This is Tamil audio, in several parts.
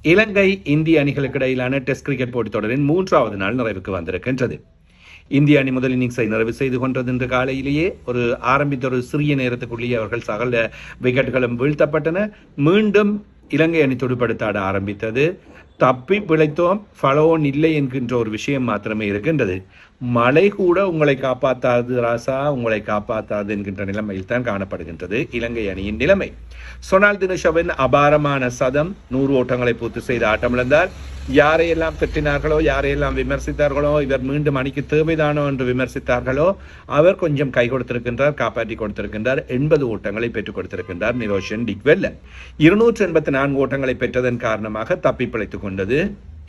இலங்கை இந்திய அணிகளுக்கு இடையிலான டெஸ்ட் கிரிக்கெட் போட்டித் தொடரின் 3வது நாள் நிறைவுக்கு வந்திருக்கின்றது. இந்திய அணி முதல் இன்னிங்ஸை நிறைவு செய்து கொண்டது இன்று காலையிலேயே ஆரம்பித்த ஒரு சிறிய நேரத்துக்குள்ளேயே அவர்கள் சகல விக்கெட்டுகளும் வீழ்த்தப்பட்டன. மீண்டும் இலங்கை அணி துடுப்படுத்த ஆட ஆரம்பித்தது. தப்பி பிழைத்தோம், ஃபாலோன் இல்லை என்கின்ற ஒரு விஷயம் மாத்திரமே இருக்கின்றது. மழை கூட உங்களை காப்பாற்றாது ராசா, உங்களை காப்பாற்றாது என்கின்ற நிலைமையில் தான் காணப்படுகின்றது இலங்கை அணியின் நிலைமை. சொனால் தினேஷவின் அபாரமான சதம் 100 ஓட்டங்களை பூர்த்தி செய்து ஆட்டமிழந்தார். யாரையெல்லாம் திட்டினார்களோ, யாரையெல்லாம் விமர்சித்தார்களோ, இவர் மீண்டும் அணிக்கு தேவைதானோ என்று விமர்சித்தார்களோ, அவர் கொஞ்சம் கை கொடுத்திருக்கின்றார், காப்பாற்றி கொடுத்திருக்கின்றார். 80 ஓட்டங்களை பெற்றுக் கொடுத்திருக்கின்றார் நிரோஷன் டிக்வெல்ல. 284 ஓட்டங்களை பெற்றதன் காரணமாக தப்பி பிழைத்துக் கொண்டது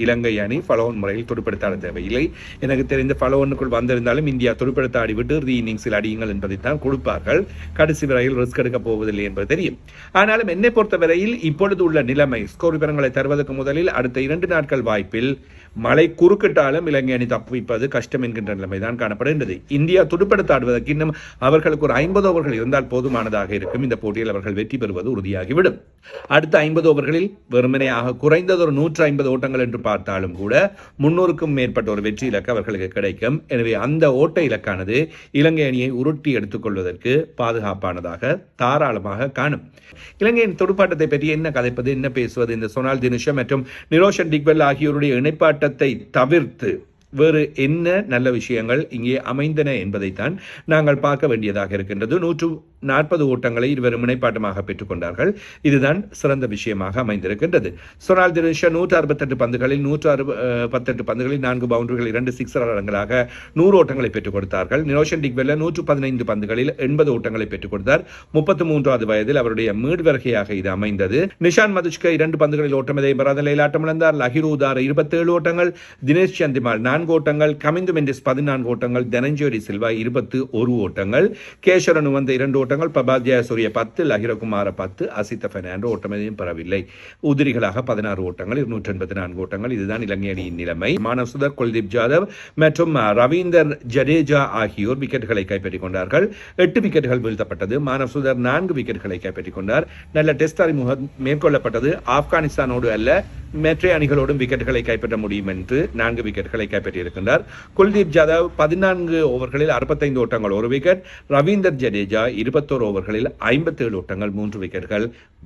இலங்கை அணி. ஃபாலோன் முறையில் துடுப்படுத்த தேவையில்லை. எனக்கு தெரிந்த ஃபாலோனுக்குள் வந்திருந்தாலும் இந்தியா துடுப்படுத்த ஆடிவிட்டு இறுதி இன்னிங்ஸில் அடியுங்கள் என்பதைத்தான் கொடுப்பார்கள். கடைசி வரையில் ரிஸ்க் எடுக்கப் போவதில்லை என்பது தெரியும். ஆனாலும் என்னை பொறுத்தவரையில் இப்பொழுது உள்ள நிலைமை, ஸ்கோர் விவரங்களை தருவதற்கு முதலில் அடுத்த 2 நாட்கள் வாய்ப்பில் மழை குறுக்கிட்டாலும் இலங்கை அணி தப்பிப்பது கஷ்டம் என்கின்ற நிலைமைதான் காணப்படுகின்றது. இந்தியா துடுப்படுத்த ஆடுவதற்கு இன்னும் அவர்களுக்கு ஒரு 50 ஓவர்கள் இருந்தால் போதுமானதாக இருக்கும். இந்த போட்டியில் அவர்கள் வெற்றி பெறுவது உறுதியாகிவிடும். அடுத்த 50 ஓவர்களில் வெறுமனையாக குறைந்தது ஒரு 150 ஓட்டங்கள் என்று பார்த்தாலும் கூட 300க்கும் மேற்பட்ட ஒரு வெற்றி இலக்கு அவர்களுக்கு கிடைக்கும். எனவே அந்த ஓட்ட இலக்கானது இலங்கை அணியை உருட்டி எடுத்துக் கொள்வதற்கு பாதுகாப்பானதாக தாராளமாக காணும். இலங்கையின் துடுப்பாட்டத்தை பற்றி என்ன கதைப்பது, என்ன பேசுவது? இந்த சொனால் தினேஷ் மற்றும் நிரோஷன் டிக்வெல் ஆகியோருடைய இணைப்பாட்டத்தை தவிர்த்து வேறு என்ன நல்ல விஷயங்கள் இங்கே அமைந்தன என்பதைத்தான் நாங்கள் பார்க்க வேண்டியதாக இருக்கின்றது. 140 ஓட்டங்களை இருவரும் இணைப்பாட்டமாக பெற்றுக் கொண்டார்கள். இதுதான் சிறந்த விஷயமாக அமைந்திருக்கின்றது. சொனால் தினேஷ் 168 பந்துகளில் 118 பந்துகளில் 4 பவுண்டரிகள் 2 சிக்ஸர் அடங்கலாக 100 ஓட்டங்களை பெற்றுக் கொடுத்தார்கள். நிரோஷன் டிக்வெல்ல 115 பந்துகளில் 80 ஓட்டங்களை பெற்றுக் கொடுத்தார். 33வது வயதில் அவருடைய மீடு வருகையாக இது அமைந்தது. நிஷான் மதுஷ்க 2 பந்துகளில் ஓட்டமதை பெறாத நிலையில் ஆட்டமிழந்தார். லஹிரு உதார் 27 ஓட்டங்கள், தினேஷ் சந்திமால் 4 ஓட்டங்கள், கமிந்து மெண்டிஸ் 14 ஓட்டங்கள், தனஞ்சோரி சில்வா 21 ஓட்டங்கள், கேஷரன் வந்த 2 ஓட்டங்கள், பபாத்யா சூரிய 10, லஹிரகுமார 10, அசித்த பெர்னாண்டோ ஓட்டமதையும் பெறவில்லை. உதிரிகளாக 16 ஓட்டங்கள், 284 ஓட்டங்கள். இதுதான் இலங்கை அணியின் நிலைமை. மானவ் சுதர், குல்தீப் ஜாதவ் மற்றும் ரவீந்தர் ஜடேஜா ஆகியோர் விக்கெட்டுகளை கைப்பற்றிக் கொண்டார்கள். 8 விக்கெட்டுகள் வீழ்த்தப்பட்டது. மானவ் சுதர் 4 விக்கெட்டுகளை கைப்பற்றிக் கொண்டார். நல்ல டெஸ்ட் அறிமுகம் மேற்கொள்ளப்பட்டது. ஆப்கானிஸ்தானோடு அல்ல, மற்ற அணிகளோடும் விக்கெட்டுகளை கைப்பற்ற முடியும் என்று 4 விக்கெட்டுகளை கைப்பற்றியிருக்கின்றார். குல்தீப் ஜாதவ் 14 ஓவர்களில் 65 ஓட்டங்கள், 1 விக்கெட். ரவீந்தர் ஜடேஜா 21 ஓவர்களில் 57 ஓட்டங்கள், 3 விக்கெட்டுகள்.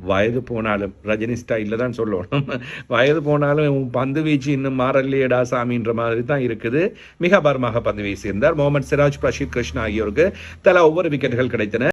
வயது போனாலும், ரஜினி ஸ்டைலில் தான் சொல்லணும், வயது போனாலும் பந்து வீச்சு இன்னும் மாறல்லையடா சாமின்ற மாதிரி தான் இருக்குது. மிக அபாரமாக பந்து வீசியிருந்தார். முகமது சிராஜ், பிரஷித் கிருஷ்ணா ஆகியோருக்கு தலா ஒவ்வொரு விக்கெட்டுகள் கிடைத்தன.